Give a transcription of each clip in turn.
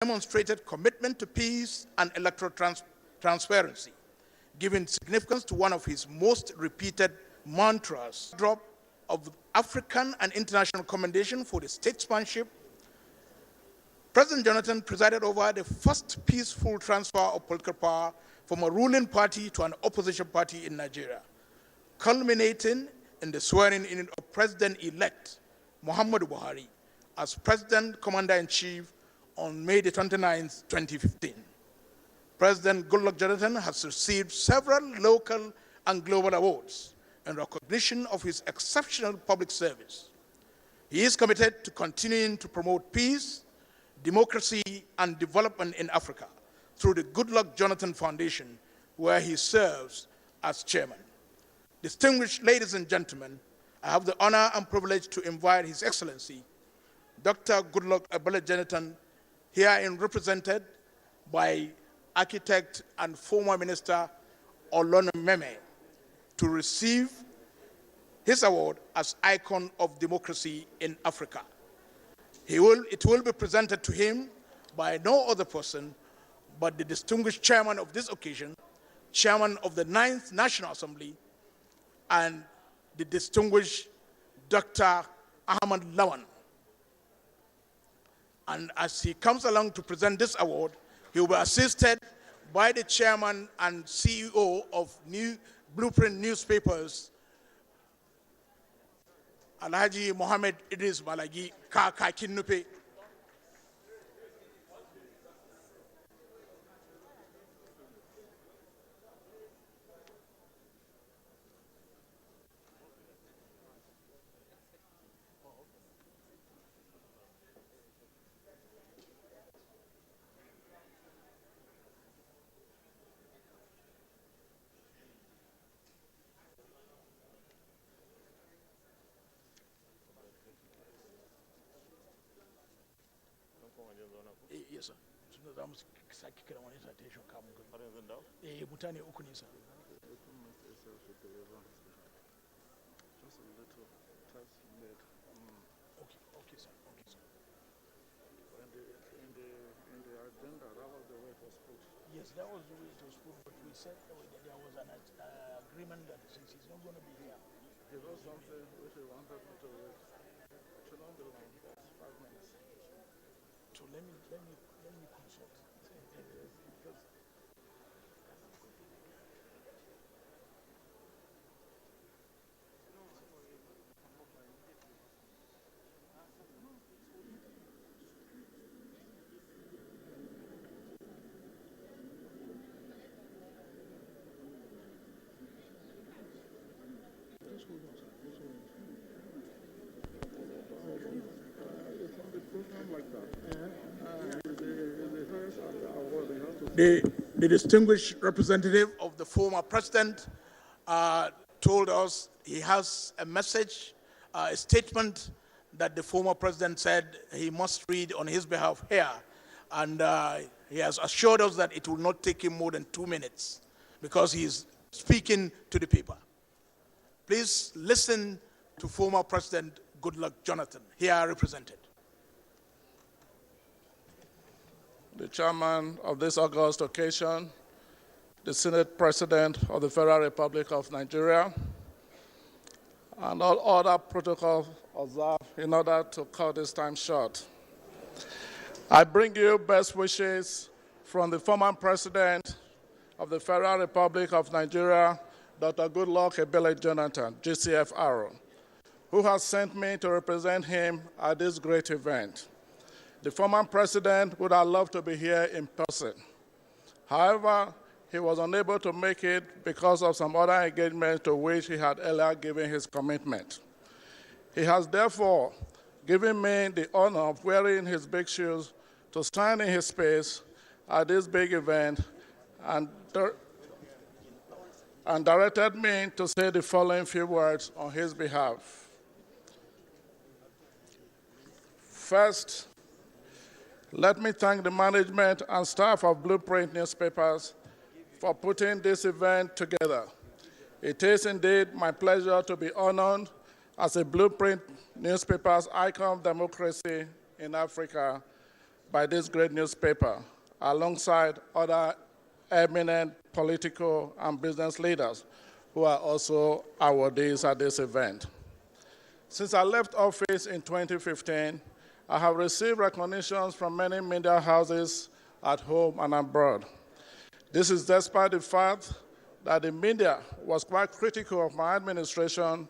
demonstrated commitment to peace and electoral transparency, giving significance to one of his most repeated mantras, drop of African and international commendation for the statesmanship. President Jonathan presided over the first peaceful transfer of political power from a ruling party to an opposition party in Nigeria, culminating in the swearing-in of President-elect Muhammadu Buhari as President Commander-in-Chief on May the 29th, 2015. President Goodluck Jonathan has received several local and global awards in recognition of his exceptional public service. He is committed to continuing to promote peace, democracy, and development in Africa through the Goodluck Jonathan Foundation, where he serves as chairman. Distinguished ladies and gentlemen, I have the honor and privilege to invite His Excellency, Dr. Goodluck Ebele Jonathan, herein represented by architect and former minister Olona Meme, to receive his award as Icon of Democracy in Africa. It will be presented to him by no other person but the distinguished chairman of this occasion, chairman of the 9th National Assembly, and the distinguished Dr. Ahmad Lawan. And as he comes along to present this award, he will be assisted by the chairman and CEO of Blueprint Newspapers, Alhaji Mohammed Idris Malagi Kakakin Nupe. Yes, sir. Okay, sir. In the agenda, that was the way it was put. Yes, that was the way it was put, but we said there was an agreement that since he's not going to be here. There was something which we wanted to do. It should not be long, 5 minutes. So let me consult. The distinguished representative of the former president told us he has a message, a statement that the former president said he must read on his behalf here. And he has assured us that it will not take him more than 2 minutes because he is speaking to the people. Please listen to former President Goodluck Jonathan, here represented. The chairman of this august occasion, the Senate President of the Federal Republic of Nigeria, and all other protocols observed in order to cut this time short. I bring you best wishes from the former President of the Federal Republic of Nigeria, Dr. Goodluck Ebele Jonathan, GCFR, who has sent me to represent him at this great event. The former president would have loved to be here in person. However, he was unable to make it because of some other engagements to which he had earlier given his commitment. He has therefore given me the honor of wearing his big shoes to stand in his space at this big event and directed me to say the following few words on his behalf. First, let me thank the management and staff of Blueprint Newspapers for putting this event together. It is indeed my pleasure to be honored as a Blueprint Newspapers Icon of Democracy in Africa by this great newspaper, alongside other eminent political and business leaders who are also awardees at this event. Since I left office in 2015, I have received recognitions from many media houses at home and abroad. This is despite the fact that the media was quite critical of my administration,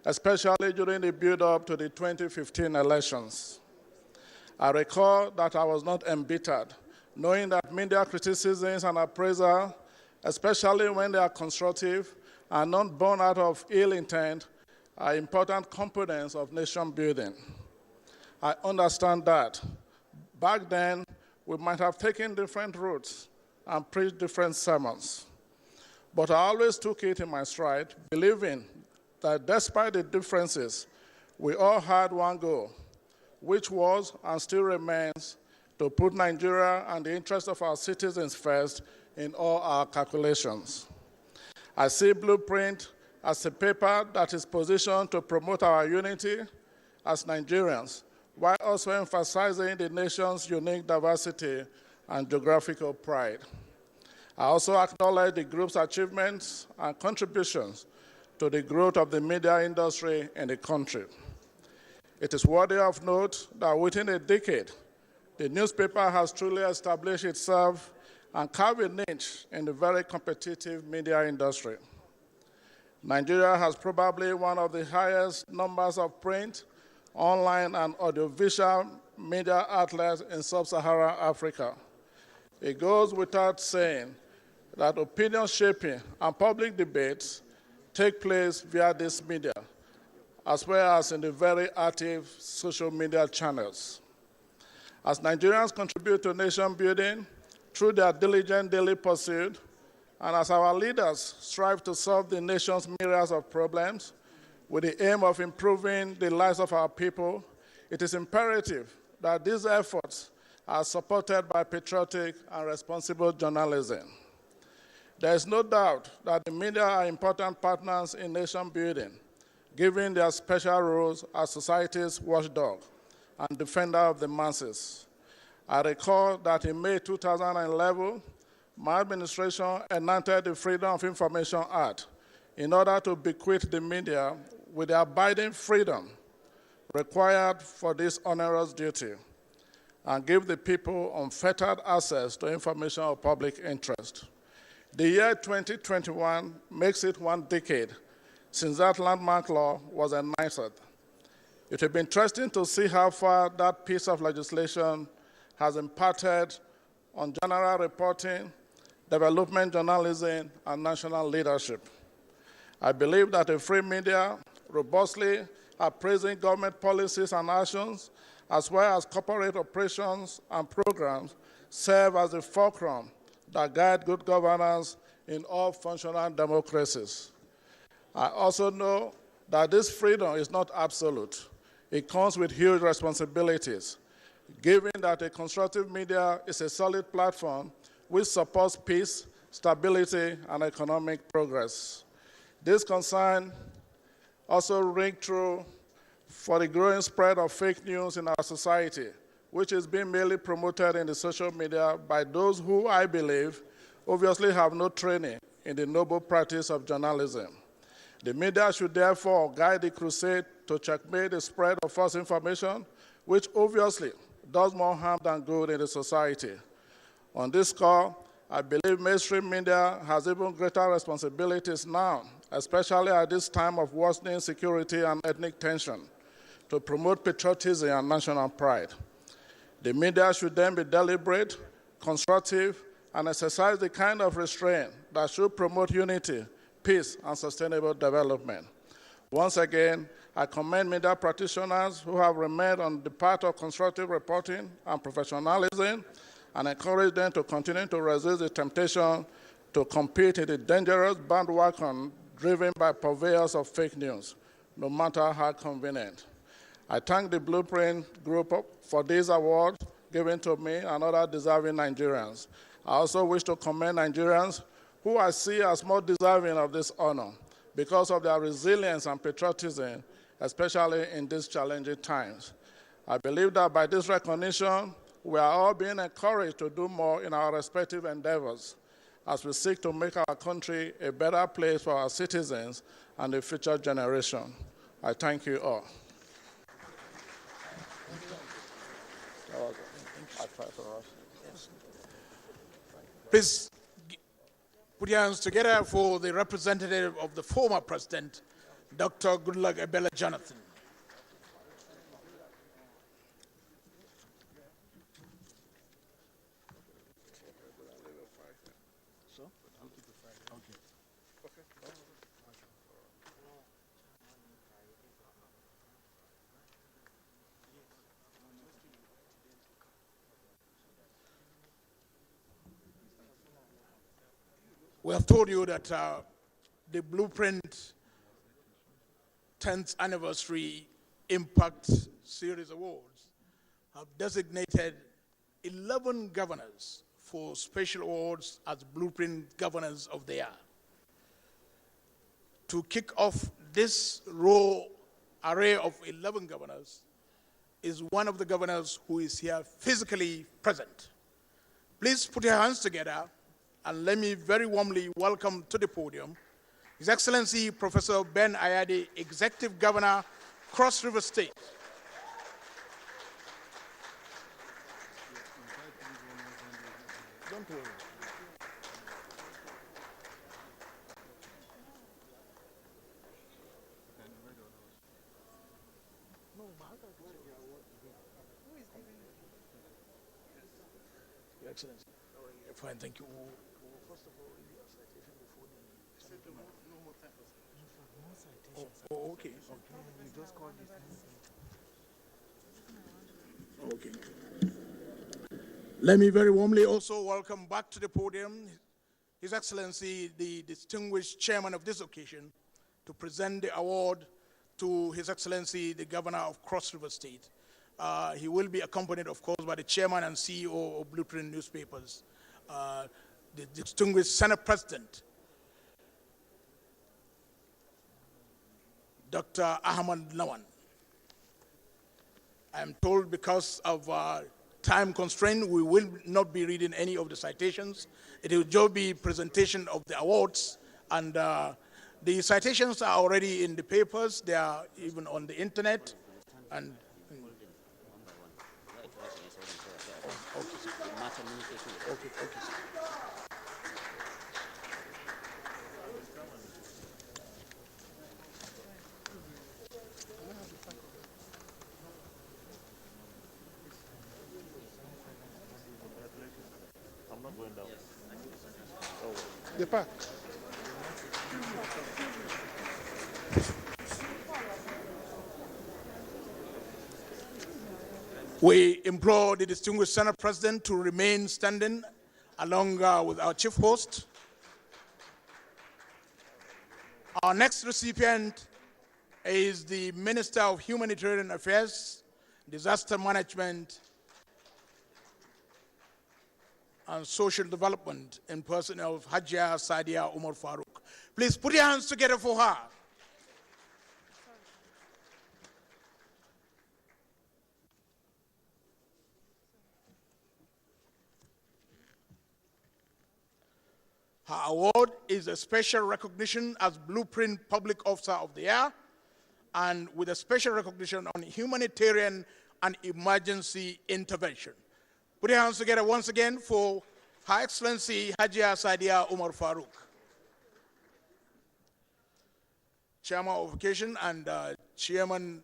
especially during the build-up to the 2015 elections. I recall that I was not embittered, knowing that media criticisms and appraisal, especially when they are constructive and not born out of ill intent, are important components of nation building. I understand that. Back then, we might have taken different routes and preached different sermons. But I always took it in my stride, believing that despite the differences, we all had one goal, which was and still remains to put Nigeria and the interests of our citizens first in all our calculations. I see Blueprint as a paper that is positioned to promote our unity as Nigerians, while also emphasizing the nation's unique diversity and geographical pride. I also acknowledge the group's achievements and contributions to the growth of the media industry in the country. It is worthy of note that within a decade, the newspaper has truly established itself and carved a niche in the very competitive media industry. Nigeria has probably one of the highest numbers of print, online, and audiovisual media outlets in sub-Saharan Africa. It goes without saying that opinion shaping and public debates take place via this media, as well as in the very active social media channels. As Nigerians contribute to nation building through their diligent daily pursuit, and as our leaders strive to solve the nation's myriad of problems with the aim of improving the lives of our people, it is imperative that these efforts are supported by patriotic and responsible journalism. There is no doubt that the media are important partners in nation building, given their special roles as society's watchdog and defender of the masses. I recall that in May 2011, my administration enacted the Freedom of Information Act in order to bequeath the media with the abiding freedom required for this onerous duty and give the people unfettered access to information of public interest. The year 2021 makes it one decade since that landmark law was enacted. It will be interesting to see how far that piece of legislation has impacted on general reporting, development journalism, and national leadership. I believe that a free media, robustly appraising government policies and actions, as well as corporate operations and programs, serve as the fulcrum that guide good governance in all functional democracies. I also know that this freedom is not absolute. It comes with huge responsibilities, given that a constructive media is a solid platform which supports peace, stability, and economic progress. This concern also rings true for the growing spread of fake news in our society, which is being merely promoted in the social media by those who, I believe, obviously have no training in the noble practice of journalism. The media should therefore guide the crusade to checkmate the spread of false information, which obviously does more harm than good in the society. On this score, I believe mainstream media has even greater responsibilities now, especially at this time of worsening security and ethnic tension, to promote patriotism and national pride. The media should then be deliberate, constructive, and exercise the kind of restraint that should promote unity, peace, and sustainable development. Once again, I commend media practitioners who have remained on the path of constructive reporting and professionalism, and encourage them to continue to resist the temptation to compete in the dangerous bandwagon driven by purveyors of fake news, no matter how convenient. I thank the Blueprint Group for this award given to me and other deserving Nigerians. I also wish to commend Nigerians who I see as more deserving of this honor because of their resilience and patriotism, especially in these challenging times. I believe that by this recognition, we are all being encouraged to do more in our respective endeavors as we seek to make our country a better place for our citizens and the future generation. I thank you all. Please put your hands together for the representative of the former president, Dr. Goodluck Ebele Jonathan. We have told you that the Blueprint 10th Anniversary Impact Series Awards have designated 11 governors for special awards as Blueprint Governors of the Year. To kick off this array of 11 governors is one of the governors who is here physically present. Please put your hands together and let me very warmly welcome to the podium His Excellency Professor Ben Ayade, Executive Governor, Cross River State. Don't worry. Your Excellency. Fine, thank you. First of all, your citation before the... No more time. Oh, okay. You just called this. Okay. Let me very warmly also welcome back to the podium His Excellency, the distinguished chairman of this occasion, to present the award to His Excellency, the Governor of Cross River State. He will be accompanied, of course, by the chairman and CEO of Blueprint Newspapers, the distinguished Senate President, Dr. Ahmad Lawan. I am told because of time constraint, we will not be reading any of the citations. It will just be presentation of the awards, and the citations are already in the papers. They are even on the internet. And okay. I'm not going down. The park. We implore the distinguished Senate President to remain standing along with our chief host. Our next recipient is the Minister of Humanitarian Affairs, Disaster Management, and Social Development in person of Hajia Sadia Umar Farouk. Please put your hands together for her. Her award is a special recognition as Blueprint Public Officer of the Year, and with a special recognition on humanitarian and emergency intervention. Put your hands together once again for Her Excellency Hajia Sadia Umar Farouk. Chairman of Occasion and Chairman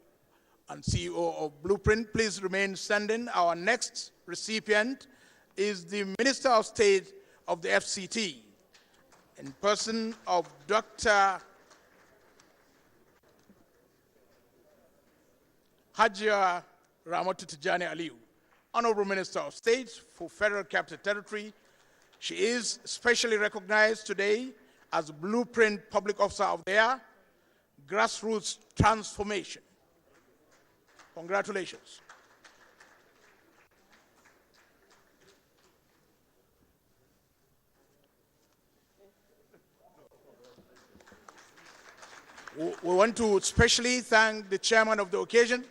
and CEO of Blueprint, please remain standing. Our next recipient is the Minister of State of the FCT, in person of Dr. Hajia Ramatu Tijani Aliu, Honorable Minister of State for Federal Capital Territory. She is specially recognized today as Blueprint Public Officer of the Year, Grassroots Transformation. Congratulations. We want to especially thank the chairman of the occasion,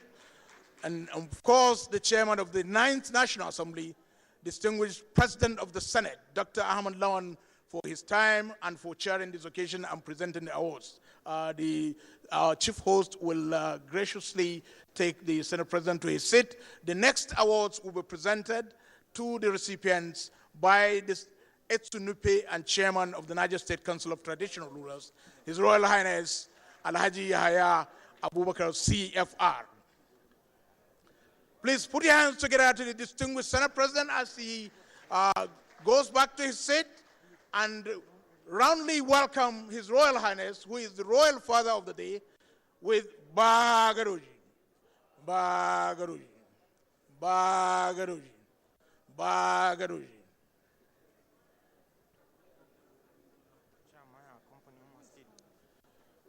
And of course, the chairman of the 9th National Assembly, distinguished President of the Senate, Dr. Ahmad Lawan, for his time and for chairing this occasion and presenting the awards. Our chief host will graciously take the Senate President to his seat. The next awards will be presented to the recipients by the Etsunupe and Chairman of the Niger State Council of Traditional Rulers, His Royal Highness Alhaji Yahya Abubakar CFR. Please put your hands together to the distinguished Senate President as he goes back to his seat, and roundly welcome His Royal Highness, who is the Royal Father of the Day, with Bagaruji, Bagaruji, Bagaruji, Bagaruji.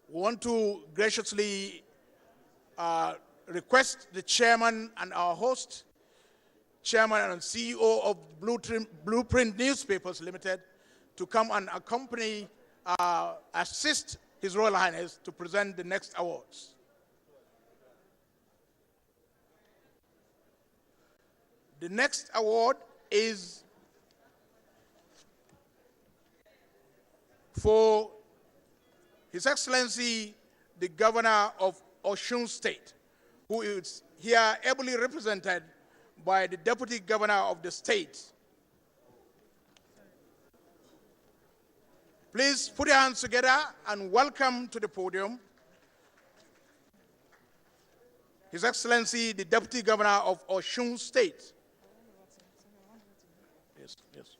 We want to graciously request the chairman and our host, chairman and CEO of Blueprint Newspapers Limited, to come and accompany, assist His Royal Highness to present the next awards. The next award is for His Excellency, the Governor of Osun State, who is here ably represented by the Deputy Governor of the state. Please put your hands together and welcome to the podium His Excellency, the Deputy Governor of Osun State. Yes, yes.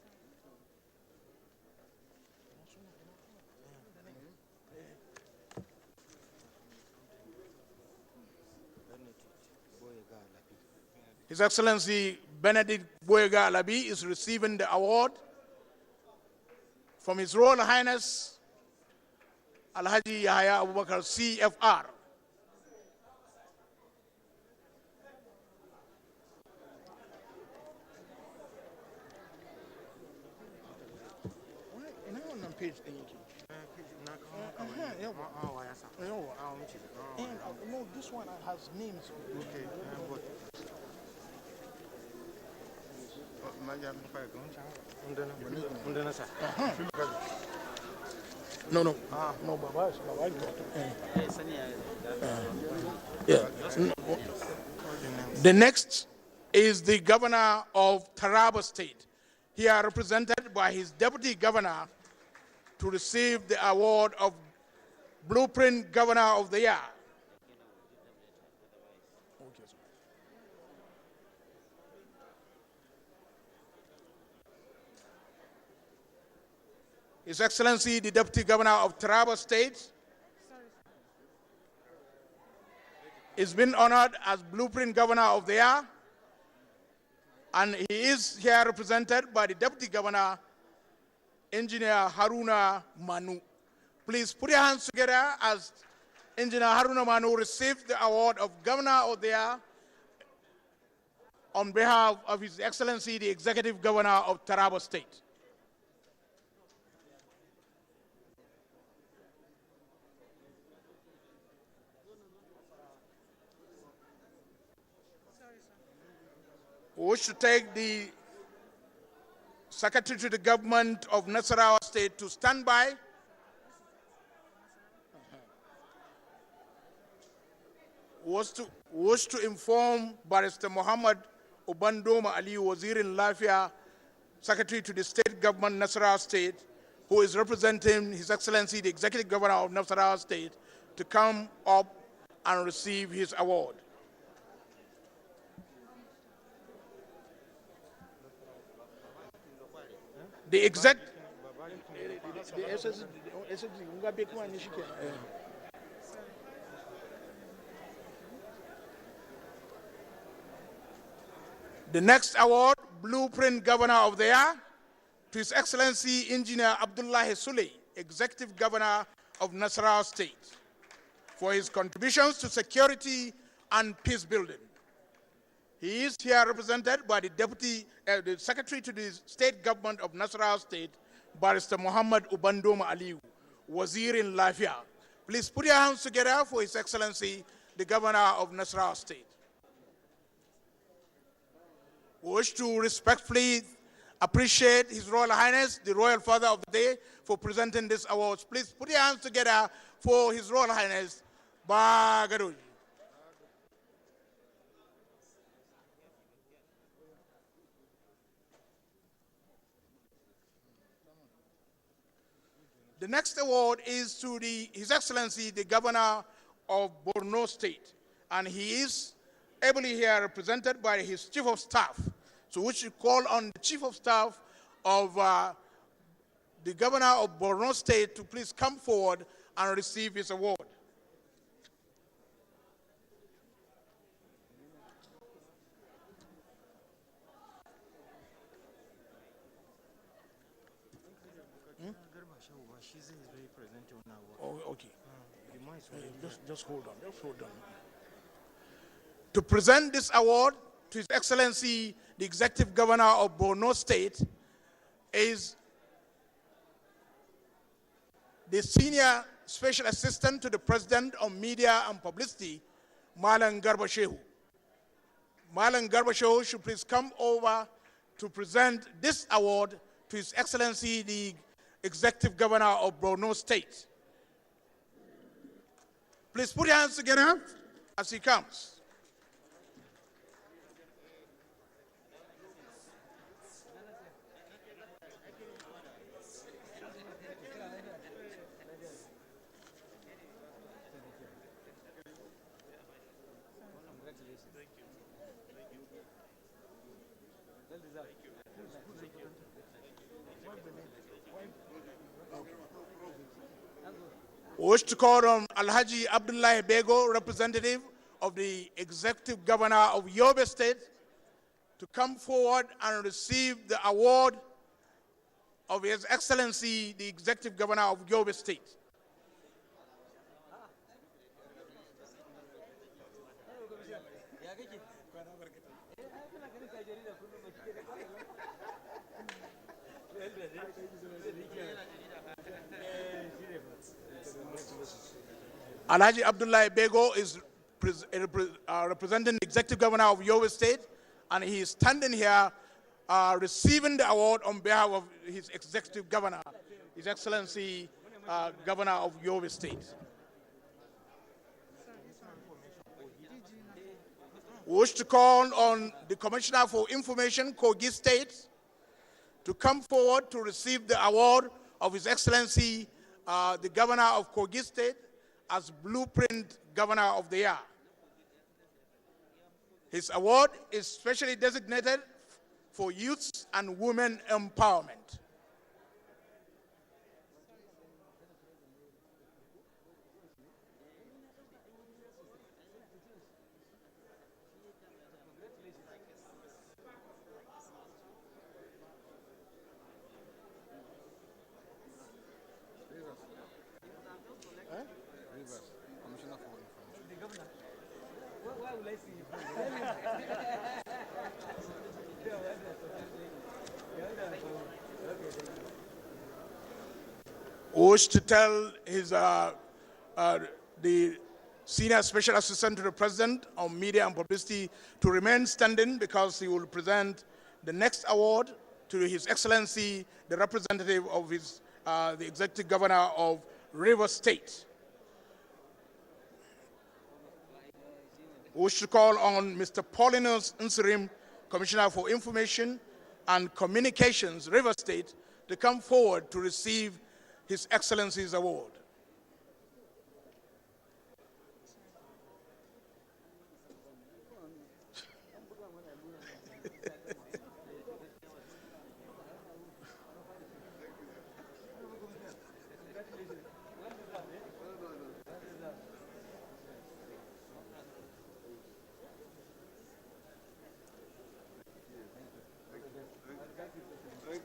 His Excellency Benedict Boyega Alabi is receiving the award from His Royal Highness Alhaji Yahya Abubakar CFR. No, this one has names. Okay. No, no. No, Baba. Yeah. The next is the Governor of Taraba State, here represented by his Deputy Governor, to receive the award of Blueprint Governor of the Year. His Excellency, the Deputy Governor of Taraba State, is been honored as Blueprint Governor of the Year, and he is here represented by the Deputy Governor, Engineer Haruna Manu. Please put your hands together as Engineer Haruna Manu receives the award of Governor of the Year on behalf of His Excellency, the Executive Governor of Taraba State. We wish to take the Secretary to the Government of Nasarawa State to stand by. Wish to inform Barrister Muhammad Ubandoma Ali, Wazirin Lafia, Secretary to the State Government, Nasarawa State, who is representing His Excellency, the Executive Governor of Nasarawa State, to come up and receive his award. The next award, Blueprint Governor of the Year, to His Excellency Engineer Abdullah Sule, Executive Governor of Nasarawa State, for his contributions to security and peace building. He is here represented by the the Secretary to the State Government of Nasarawa State, Barrister Muhammad Ubandoma Ali, Wazirin Lafia. Please put your hands together for His Excellency, the Governor of Nasarawa State. We wish to respectfully appreciate His Royal Highness, the Royal Father of the Day, for presenting this award. Please put your hands together for His Royal Highness, Bagaruji. The next award is to His Excellency, the Governor of Borno State, and he is ably here represented by his Chief of Staff. So we should call on the Chief of Staff of the Governor of Borno State to please come forward and receive his award. Oh, okay. Just hold on. Just hold on. To present this award to His Excellency, the Executive Governor of Borno State, is the Senior Special Assistant to the President on Media and Publicity, Malam Garba Shehu. Malam Garba Shehu should please come over to present this award to His Excellency, the Executive Governor of Borno State. Please put your hands together as he comes. We wish to call on Alhaji Abdullahi Bego, representative of the Executive Governor of Yobe State, to come forward and receive the award of His Excellency, the Executive Governor of Yobe State. Alhaji Abdullahi Bego is representing the Executive Governor of Yobe State, and he is standing here receiving the award on behalf of his Executive Governor, His Excellency Governor of Yobe State. We wish to call on the Commissioner for Information, Kogi State, to come forward to receive the award of His Excellency, the Governor of Kogi State, as Blueprint Governor of the Year. His award is specially designated for youth and women empowerment. Wish to tell the Senior Special Assistant to the President on Media and Publicity to remain standing, because he will present the next award to His Excellency, the representative of the Executive Governor of Rivers State. We wish to call on Mr. Paulinus Nsirim, Commissioner for Information and Communications, Rivers State, to come forward to receive His Excellency's award.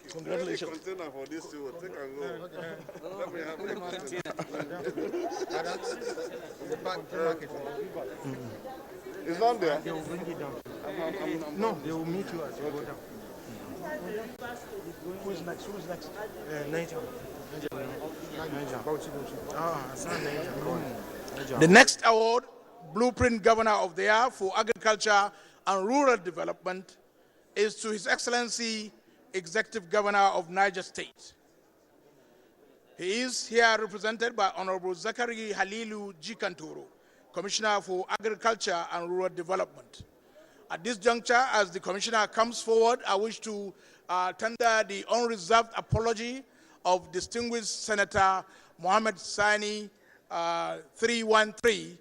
Congratulations. Container for this too. Take and go. Let me have it. It's not there. They will bring it down. No, they will meet you as you go down. Who's next? Who's next? Niger. The next award, Blueprint Governor of the Year for Agriculture and Rural Development, is to His Excellency, Executive Governor of Niger State. He is here represented by Honorable Zachary Halilu G. Kantoro, Commissioner for Agriculture and Rural Development. At this juncture, as the Commissioner comes forward, I wish to tender the unreserved apology of distinguished Senator Mohammed Sani 313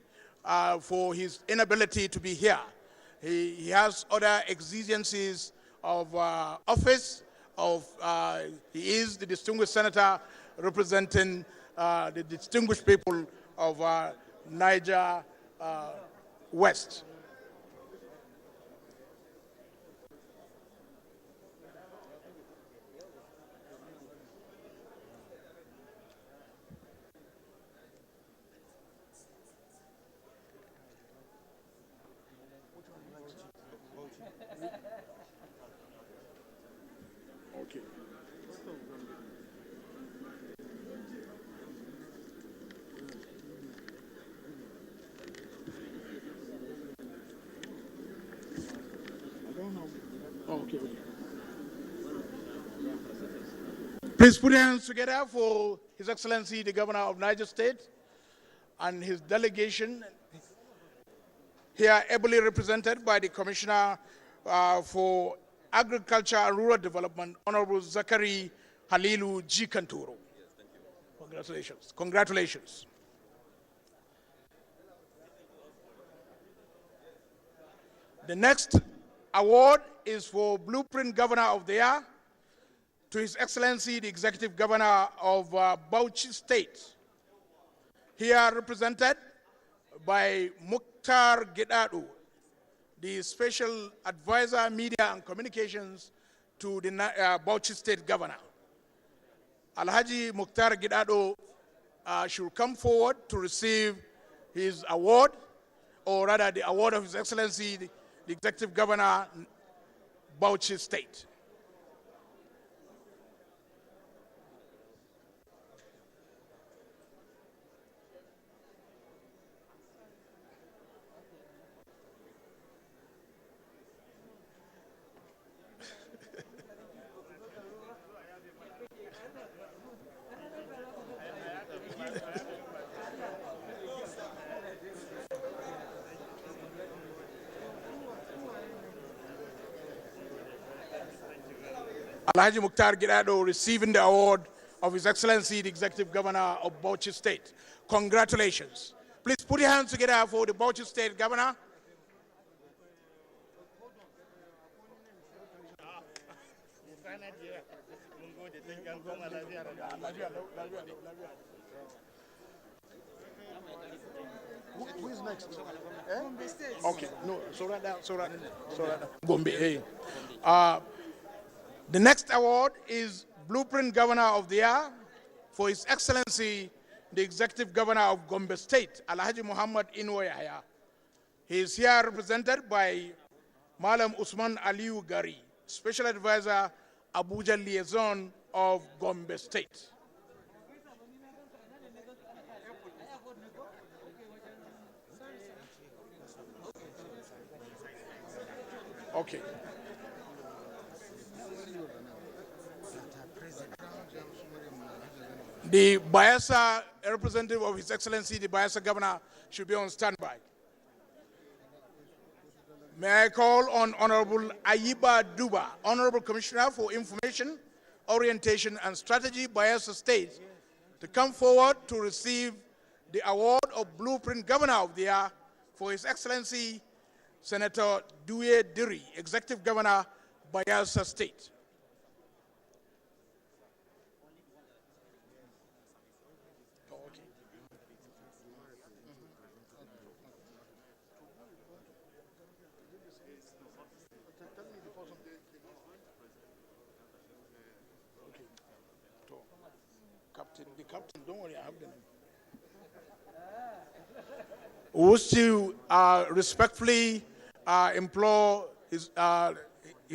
for his inability to be here. He has other exigencies of office. He is the distinguished senator representing the distinguished people of Niger West. Okay. Okay. Please put your hands together for His Excellency, the Governor of Niger State, and his delegation, here ably represented by the Commissioner for Agriculture and Rural Development, Honorable Zachary Halilu G. Kantoro. Yes, thank you. Congratulations. Congratulations. The next award is for Blueprint Governor of the Year to His Excellency, the Executive Governor of Bauchi State, here represented by Mukhtar Gidadu, the Special Advisor, Media and Communications to the Bauchi State Governor. Alhaji Mukhtar Gidado should come forward to receive his award, or rather the award of His Excellency, the Executive Governor, Bauchi State. Alhaji Mukhtar Gidado receiving the award of His Excellency, the Executive Governor of Bauchi State. Congratulations. Please put your hands together for the Bauchi State Governor. Who is next? Eh? Okay, no, so right now, Gombe, hey. The next award is Blueprint Governor of the Year for His Excellency, the Executive Governor of Gombe State, Alhaji Muhammad Inwayaya. He is here represented by Malam Usman Aliu Gari, Special Advisor, Abuja Liaison of Gombe State. Okay. The Bayelsa representative of His Excellency, the Bayelsa Governor, should be on standby. May I call on Honorable Ayiba Duba, Honorable Commissioner for Information, Orientation and Strategy, Bayelsa State, to come forward to receive the award of Blueprint Governor of the Year for His Excellency, Senator Duye Diri, Executive Governor, Bayelsa State. The captain, don't worry, I have the name. We wish to respectfully implore His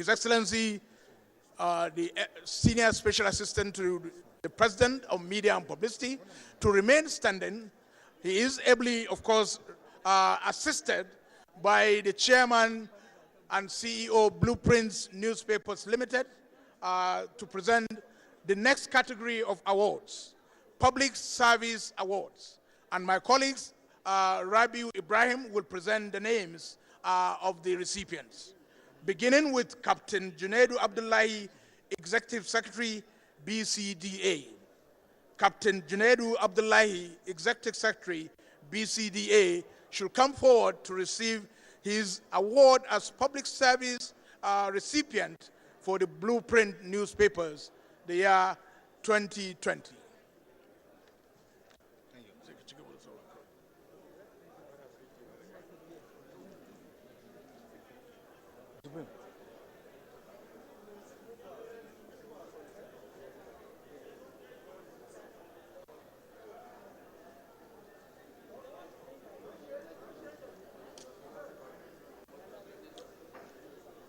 Excellency, the Senior Special Assistant to the President of Media and Publicity, to remain standing. He is ably, of course, assisted by the Chairman and CEO Blueprints Newspapers Limited to present the next category of awards, Public Service Awards. And my colleagues, Rabiu Ibrahim, will present the names of the recipients. Beginning with Captain Junaidu Abdullahi, Executive Secretary, BCDA. Captain Junaidu Abdullahi, Executive Secretary, BCDA, should come forward to receive his award as public service recipient for the Blueprint newspapers, the year 2020.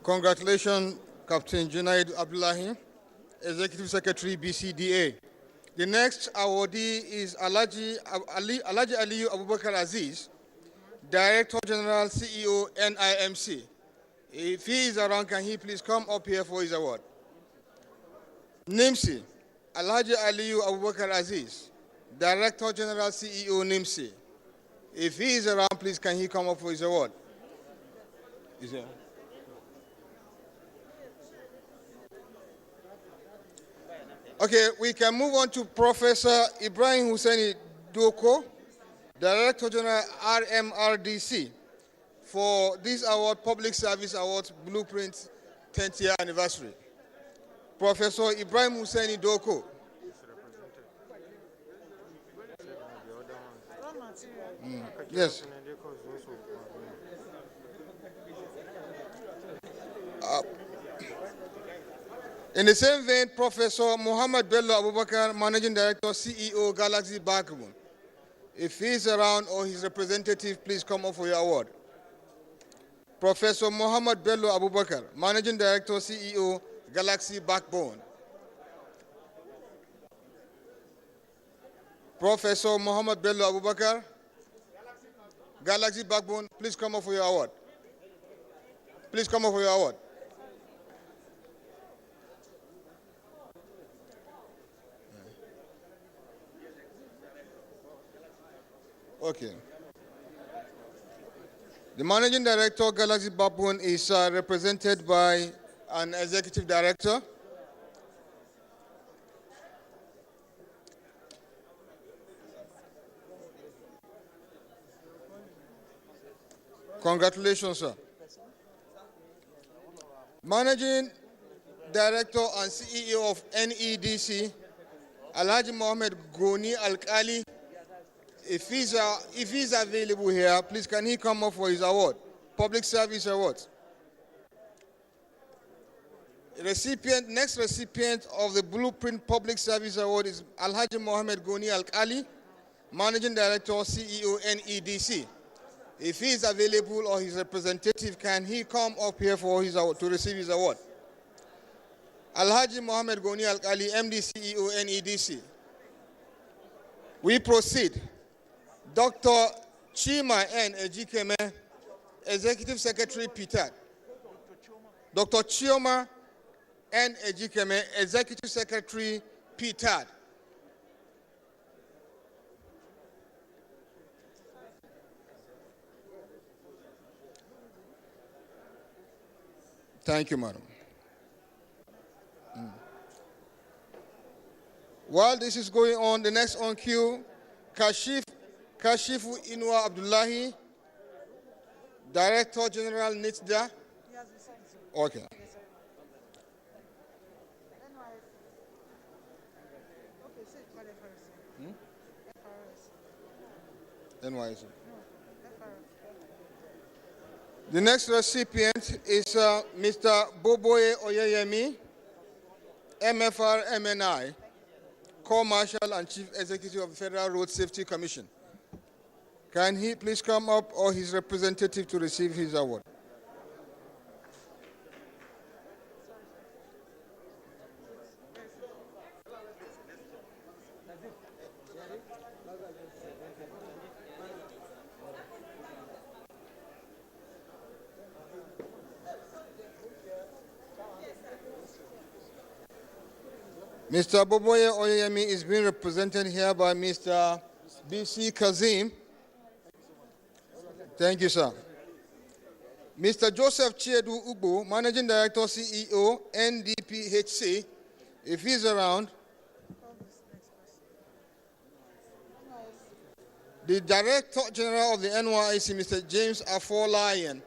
Congratulations, Captain Junaid Abdullahi, Executive Secretary, BCDA. The next awardee is Alhaji Aliyu Abubakar Aziz, Director General, CEO, NIMC. If he is around, can he please come up here for his award? NIMC, Alhaji Aliyu Abubakar Aziz, Director General, CEO, NIMC. If he is around, please can he come up for his award? Is he? Okay, we can move on to Professor Ibrahim Husseini Doko, Director General, RMRDC, for this award, Public Service Awards, Blueprint 10th year anniversary. Professor Ibrahim Husseini Doko. Yes. In the same vein, Professor Muhammad Bello Abubakar, Managing Director, CEO, Galaxy Backbone. If he is around or his representative, please come up for your award. Professor Muhammad Bello Abubakar, Managing Director, CEO, Galaxy Backbone. Professor Muhammad Bello Abubakar, Galaxy Backbone, please come up for your award. Please come up for your award. Okay. The Managing Director, Galaxy Backbone, is represented by an Executive Director. Congratulations, sir. Managing Director and CEO of NEDC, Alhaji Mohammed Goni Alkali. If he's available here, please can he come up for his award, Public Service Award. Next recipient of the Blueprint Public Service Award is Alhaji Mohammed Goni Alkali, Managing Director, CEO, NEDC. If he is available or his representative, can he come up here for his award, to receive his award? Alhaji Mohammed Goni Alkali, MD, CEO, NEDC. We proceed. Dr. Chima N. Ejikeme, Executive Secretary, PTAD. Dr. Chioma N. Ejikeme, Executive Secretary, PTAD. Thank you, madam. While this is going on, the next on queue, Kashifu Inua Abdullahi, Director General, NITDA. Okay. NYC. The next recipient is Mr. Boboye Oyeyemi, MFR MNI, Co-Marshal and Chief Executive of the Federal Road Safety Commission. Can he please come up or his representative to receive his award? Mr. Boboye Oyemi is being represented here by Mr. B.C. Kazim. Thank you, sir. Mr. Joseph Chiedu Ubo, Managing Director, CEO, NDPHC, if he's around. The Director General of the NYSC, Mr. James Afolayan.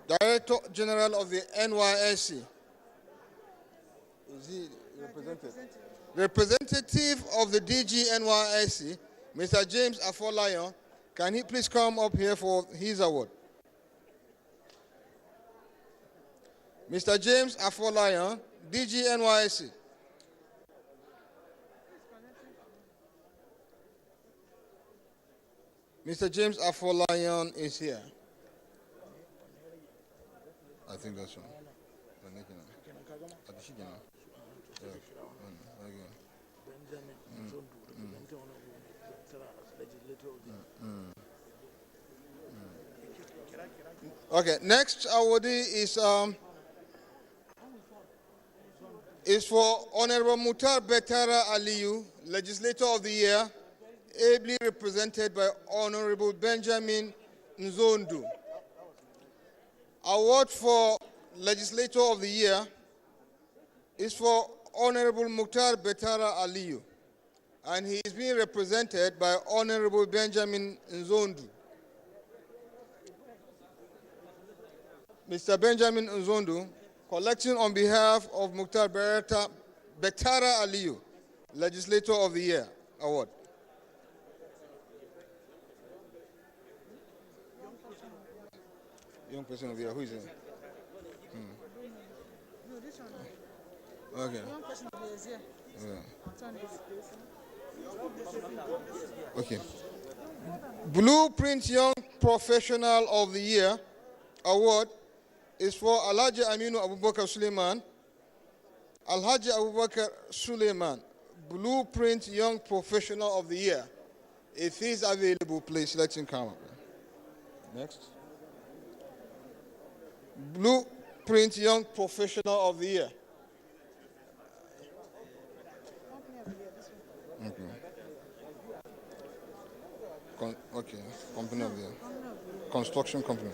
Director General of the NYSC. Is he represented? Representative of the DG NYSC, Mr. James Afolayan. Can he please come up here for his award? Mr. James Afolayan, DG NYSC. Mr. James Afolayan is here. I think that's one. Okay, next awardee is for Honorable Mutar Betara Aliyu, Legislator of the Year, ably represented by Honorable Benjamin Nzondu. Award for Legislator of the Year is for Honorable Mutar Betara Aliyu, and he is being represented by Honorable Benjamin Nzondu. Mr. Benjamin Nzondu, collecting on behalf of Mukhtar Betara Aliyu, Legislator of the Year Award. Young person of the year, who is it? No, this one. Okay. Young person of the year is here. Yeah. Okay. Blueprint Young Professional of the Year Award is for Alhaji Aminu Abubakar Suleiman. Alhaji Abubakar Suleiman, Blueprint Young Professional of the Year. If he's available, please let him come up. Next. Blueprint Young Professional of the Year. Okay. Company of the Year. Construction Company.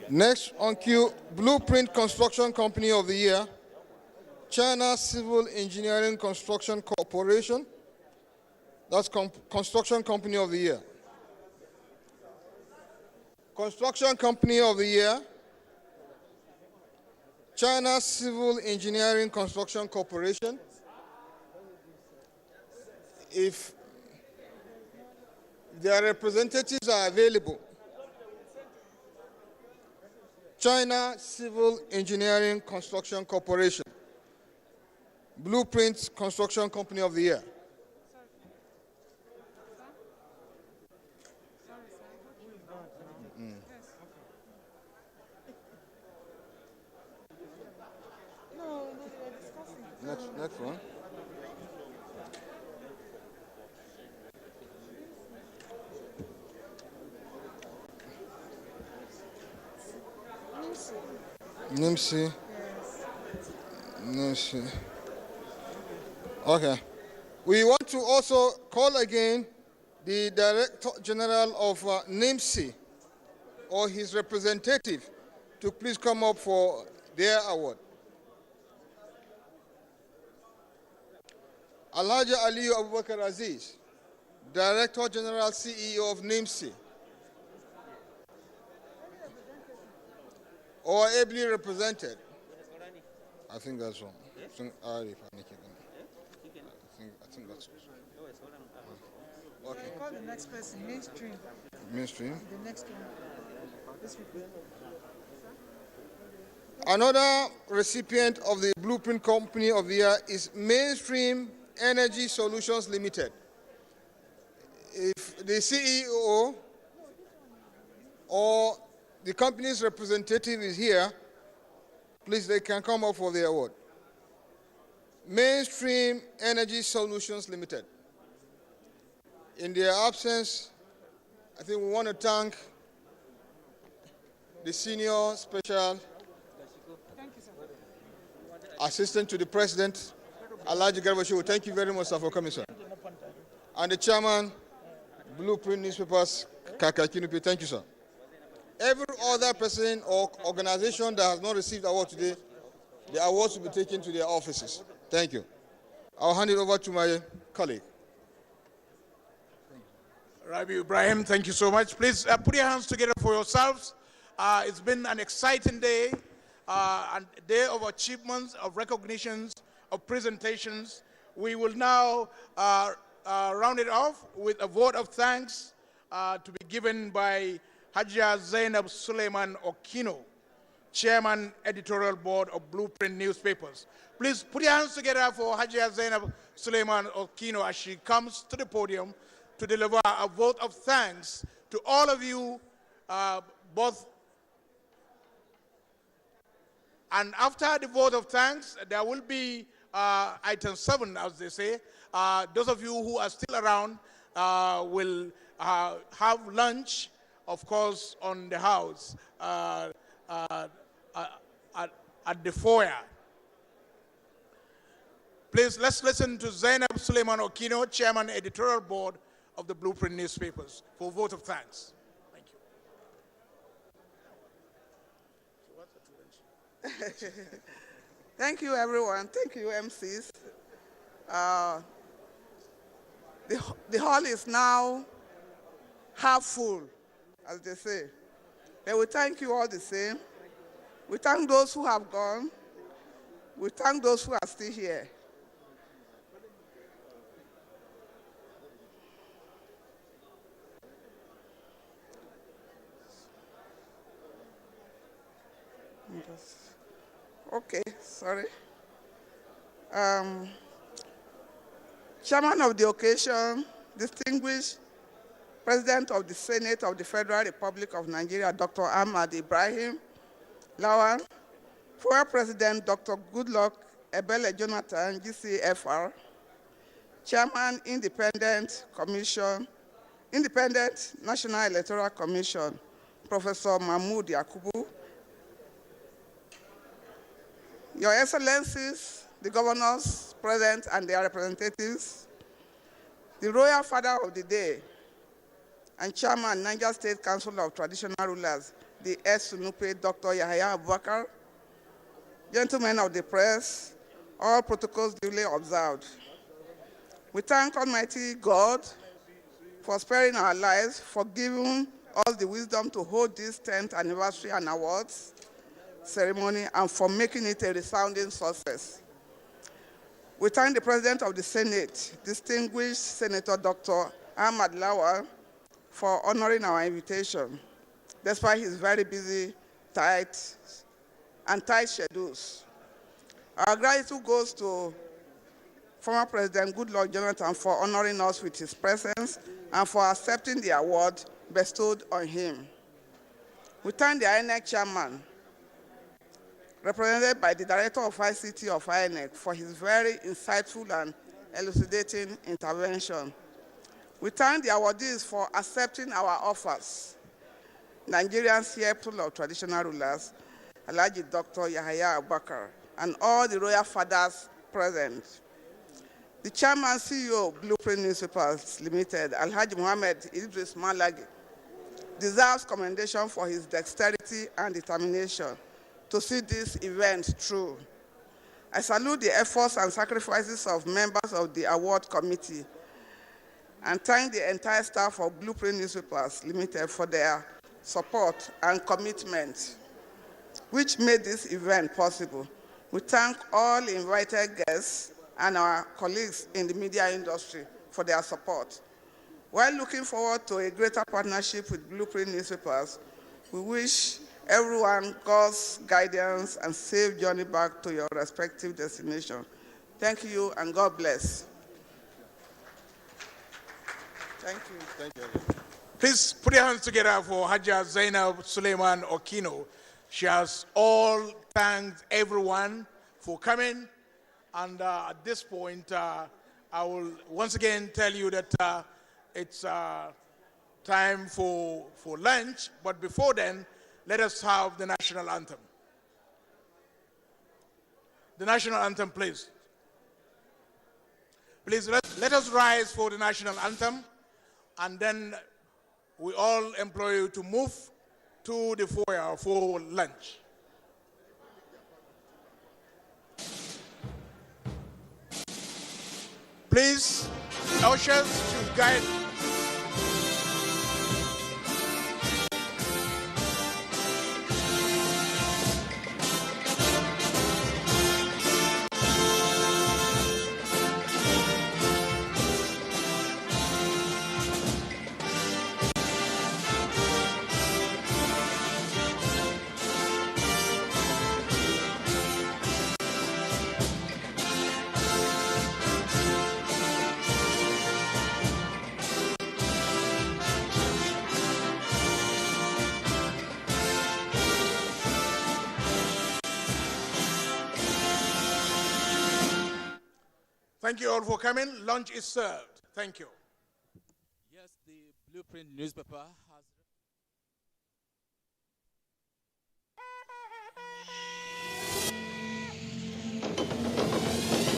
Next on queue, Blueprint Construction Company of the Year, China Civil Engineering Construction Corporation. That's Construction Company of the Year. Construction Company of the Year, China Civil Engineering Construction Corporation. If their representatives are available, China Civil Engineering Construction Corporation, Blueprint Construction Company of the Year. Next one. NIMSI. NIMSI. Okay. We want to also call again the Director General of NIMSI or his representative to please come up for their award. Alhaji Aliyu Abubakar Aziz, Director General CEO of NIMSI, or ably represented. I think that's wrong. I think that's okay. Call the next person, mainstream. Mainstream. The next one. This one. Another recipient of the Blueprint Company of the Year is Mainstream Energy Solutions Limited. If the CEO or the company's representative is here, please, they can come up for the award. Mainstream Energy Solutions Limited. In their absence, I think we want to thank the senior special Assistant to the President, Alhaji Garba Shehu. Thank you very much, sir, for coming, sir. And the Chairman, Blueprint Newspapers, Kaka Kinupi. Thank you, sir. Every other person or organization that has not received award today, the awards will be taken to their offices. Thank you. I'll hand it over to my colleague. Rabi Ibrahim, thank you so much. Please put your hands together for yourselves. It's been an exciting day, a day of achievements, of recognitions, of presentations. We will now round it off with a vote of thanks to be given by Hajia Zainab Suleiman Okino, Chairman, Editorial Board of Blueprint Newspapers. Please put your hands together for Hajia Zainab Suleiman Okino as she comes to the podium to deliver a vote of thanks to all of you, both. And after the vote of thanks, there will be item 7, as they say. Those of you who are still around will have lunch, of course, on the house at the foyer. Please, let's listen to Zainab Suleiman Okino, Chairman, Editorial Board of the Blueprint Newspapers, for a vote of thanks. Thank you. Thank you, everyone. Thank you, MCs. The hall is now half full, as they say. But we thank you all the same. We thank those who have gone. We thank those who are still here. Okay, sorry. Chairman of the occasion, distinguished President of the Senate of the Federal Republic of Nigeria, Dr. Ahmad Ibrahim Lawan, former President Dr. Goodluck Ebele Jonathan, GCFR, Chairman, Independent National Electoral Commission, Professor Mahmoud Yakubu, Your Excellencies, the governors present and their representatives, the Royal Father of the Day, and Chairman, Niger State Council of Traditional Rulers, the S. Sunupe, Dr. Yahya Abubakar, gentlemen of the press, all protocols duly observed. We thank Almighty God for sparing our lives, for giving us the wisdom to hold this 10th anniversary and awards ceremony, and for making it a resounding success. We thank the President of the Senate, distinguished Senator Dr. Ahmad Lawal, for honoring our invitation, despite his very busy, tight schedules. Our gratitude goes to former President Goodluck Jonathan for honoring us with his presence and for accepting the award bestowed on him. We thank the INEC chairman, represented by the Director of ICT of INEC, for his very insightful and elucidating intervention. We thank the awardees for accepting our offers. Nigerian Council of Traditional Rulers, Alhaji Dr. Yahya Abubakar, and all the royal fathers present. The Chairman CEO of Blueprint Newspapers Limited, Alhaji Mohammed Idris Malagi, deserves commendation for his dexterity and determination to see this event through. I salute the efforts and sacrifices of members of the award committee and thank the entire staff of Blueprint Newspapers Limited for their support and commitment, which made this event possible. We thank all invited guests and our colleagues in the media industry for their support. While looking forward to a greater partnership with Blueprint Newspapers, we wish everyone God's guidance and safe journey back to your respective destination. Thank you and God bless. Thank you. Thank you. Please put your hands together for Hajia Zainab Suleiman Okino. She has all thanked everyone for coming. And at this point, I will once again tell you that it's time for lunch. But before then, let us have the national anthem. The national anthem, please. Please let us rise for the national anthem, and then we all implore you to move to the foyer for lunch. Please, ushers should guide. Thank you all for coming. Lunch is served. Thank you. Yes, the Blueprint newspaper has